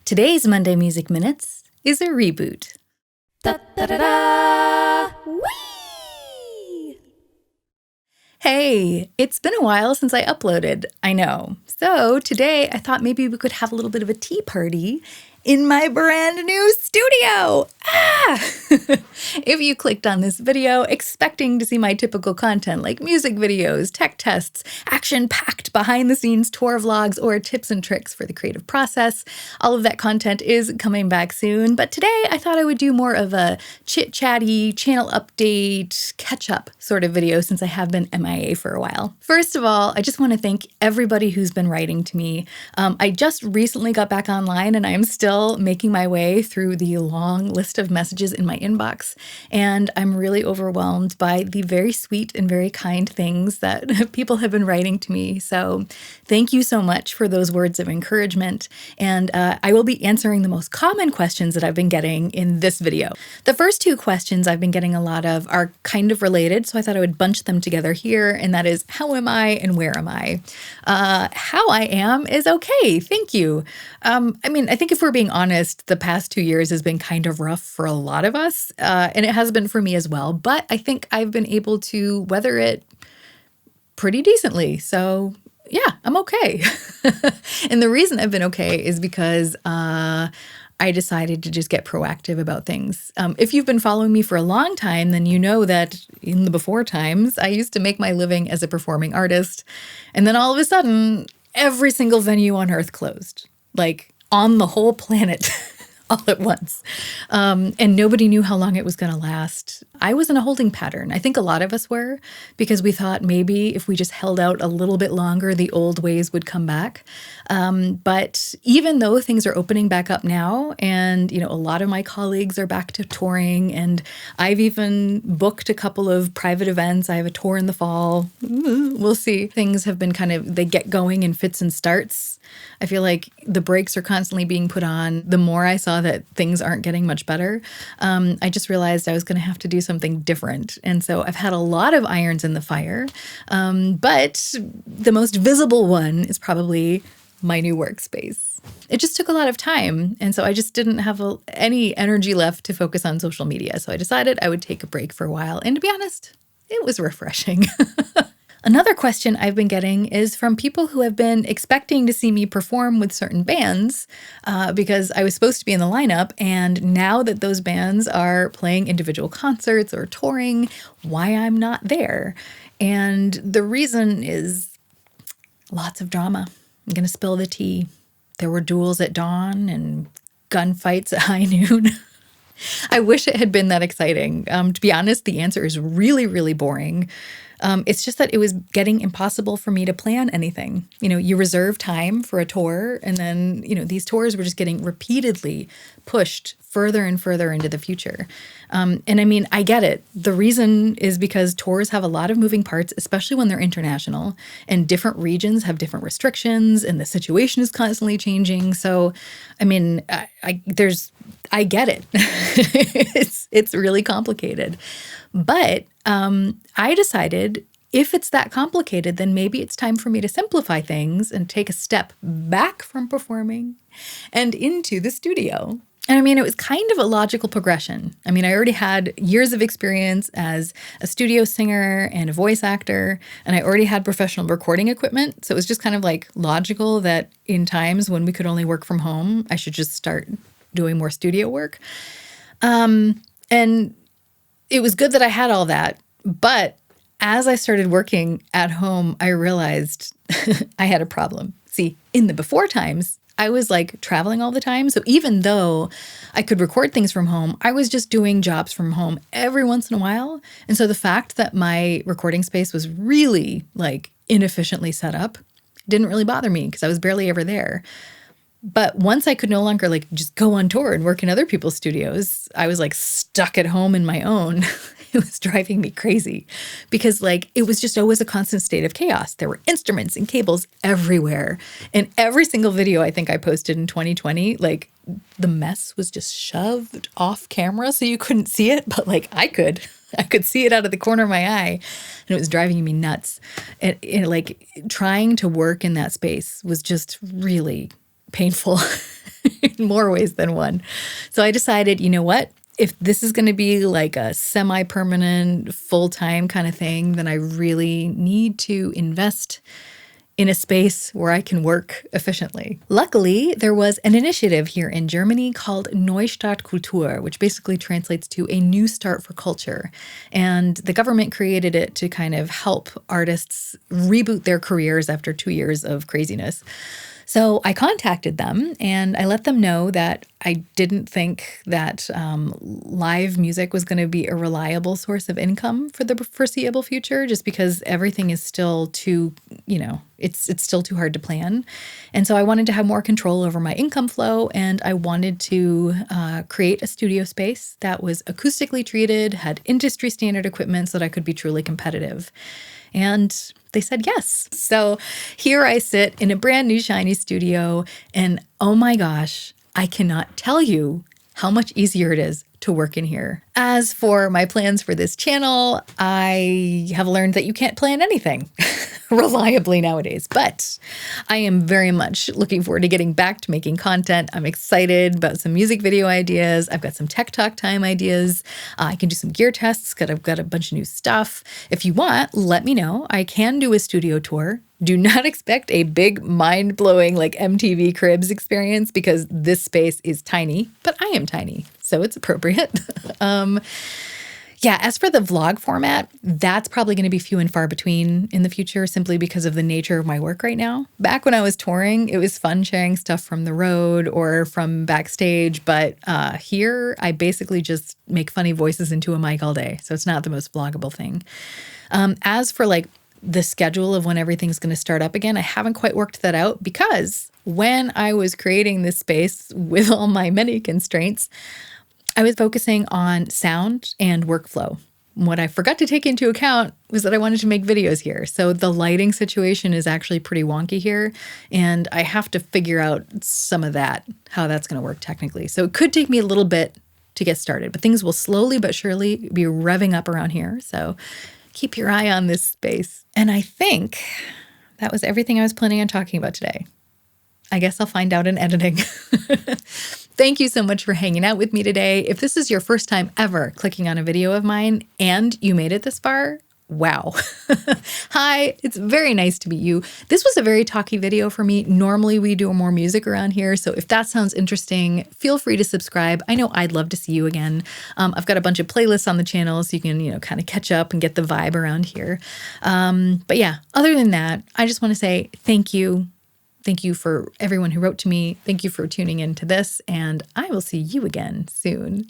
Today's Monday Music Minutes is a reboot. Da da da da! Whee! Hey, it's been a while since I uploaded, I know. So today I thought maybe we could have a little bit of a tea party in my brand new studio. If you clicked on this video expecting to see my typical content like music videos, tech tests, action-packed behind-the-scenes tour vlogs, or tips and tricks for the creative process, all of that content is coming back soon. But today I thought I would do more of a chit-chatty, channel update, catch-up sort of video since I have been MIA for a while. First of all, I just want to thank everybody who's been writing to me. I just recently got back online and I am still making my way through the long list of messages in my inbox, and I'm really overwhelmed by the very sweet and very kind things that people have been writing to me. So thank you so much for those words of encouragement, and I will be answering the most common questions that I've been getting in this video. The first two questions I've been getting a lot of are kind of related, so I thought I would bunch them together here, and that is, how am I and where am I? How I am is okay, thank you. I think if we're being honest, the past 2 years has been kind of rough for a lot of us, and it has been for me as well, but I think I've been able to weather it pretty decently, so yeah, I'm okay. And the reason I've been okay is because I decided to just get proactive about things. If you've been following me for a long time, then you know that in the before times, I used to make my living as a performing artist, and then all of a sudden, every single venue on earth closed. Like, on the whole planet all at once. And nobody knew how long it was going to last. I was in a holding pattern. I think a lot of us were, because we thought maybe if we just held out a little bit longer, the old ways would come back. But even though things are opening back up now, and a lot of my colleagues are back to touring, and I've even booked a couple of private events. I have a tour in the fall. We'll see. Things have been they get going in fits and starts. I feel like the brakes are constantly being put on. The more I saw that things aren't getting much better, I just realized I was going to have to do something different. And so I've had a lot of irons in the fire, but the most visible one is probably my new workspace. It just took a lot of time, and so I just didn't have any energy left to focus on social media. So I decided I would take a break for a while, and to be honest, it was refreshing. Another question I've been getting is from people who have been expecting to see me perform with certain bands because I was supposed to be in the lineup, and now that those bands are playing individual concerts or touring, why I'm not there. And the reason is lots of drama. I'm going to spill the tea. There were duels at dawn and gunfights at high noon. I wish it had been that exciting. To be honest, the answer is really, really boring. It's just that it was getting impossible for me to plan anything. You reserve time for a tour, and then, these tours were just getting repeatedly pushed further and further into the future. I get it. The reason is because tours have a lot of moving parts, especially when they're international, and different regions have different restrictions, and the situation is constantly changing. So, I get it. It's really complicated. But I decided if it's that complicated, then maybe it's time for me to simplify things and take a step back from performing and into the studio. And it was kind of a logical progression. I already had years of experience as a studio singer and a voice actor, and I already had professional recording equipment. So it was just kind of logical that in times when we could only work from home, I should just start doing more studio work. And it was good that I had all that, but as I started working at home, I realized I had a problem. See, in the before times, I was traveling all the time. So even though I could record things from home, I was just doing jobs from home every once in a while. And so the fact that my recording space was really inefficiently set up didn't really bother me because I was barely ever there. But once I could no longer just go on tour and work in other people's studios, I was stuck at home in my own. It was driving me crazy because it was just always a constant state of chaos. There were instruments and cables everywhere. And every single video I think I posted in 2020, the mess was just shoved off camera so you couldn't see it. But I could. I could see it out of the corner of my eye, and it was driving me nuts. And trying to work in that space was just really painful. more ways than one. So I decided, you know what? If this is going to be like a semi-permanent, full-time kind of thing, then I really need to invest in a space where I can work efficiently. Luckily, there was an initiative here in Germany called NEUSTART KULTUR, which basically translates to a new start for culture. And the government created it to kind of help artists reboot their careers after 2 years of craziness. So I contacted them and I let them know that I didn't think that live music was going to be a reliable source of income for the foreseeable future, just because everything is still too, it's still too hard to plan. And so I wanted to have more control over my income flow, and I wanted to create a studio space that was acoustically treated, had industry standard equipment so that I could be truly competitive. And they said yes. So here I sit in a brand new shiny studio, and oh my gosh, I cannot tell you how much easier it is to work in here. As for my plans for this channel, I have learned that you can't plan anything reliably nowadays, but I am very much looking forward to getting back to making content. I'm excited about some music video ideas. I've got some tech talk time ideas. I can do some gear tests. I've got a bunch of new stuff. If you want, let me know. I can do a studio tour. Do not expect a big, mind-blowing, like MTV Cribs experience, because this space is tiny, but I am tiny, so it's appropriate. Yeah, as for the vlog format, that's probably going to be few and far between in the future, simply because of the nature of my work right now. Back when I was touring, it was fun sharing stuff from the road or from backstage, but here I basically just make funny voices into a mic all day, so it's not the most vloggable thing. As for like the schedule of when everything's going to start up again, I haven't quite worked that out, because when I was creating this space with all my many constraints, I was focusing on sound and workflow. What I forgot to take into account was that I wanted to make videos here. So the lighting situation is actually pretty wonky here, and I have to figure out some of that, how that's going to work technically. So it could take me a little bit to get started, but things will slowly but surely be revving up around here. So keep your eye on this space. And I think that was everything I was planning on talking about today. I guess I'll find out in editing. Thank you so much for hanging out with me today. If this is your first time ever clicking on a video of mine and you made it this far, wow. Hi, it's very nice to meet you. This was a very talky video for me. Normally we do more music around here, so if that sounds interesting, feel free to subscribe. I know I'd love to see you again. I've got a bunch of playlists on the channel, so you can, kind of catch up and get the vibe around here. But yeah, other than that, I just want to say thank you. Thank you for everyone who wrote to me. Thank you for tuning into this, and I will see you again soon.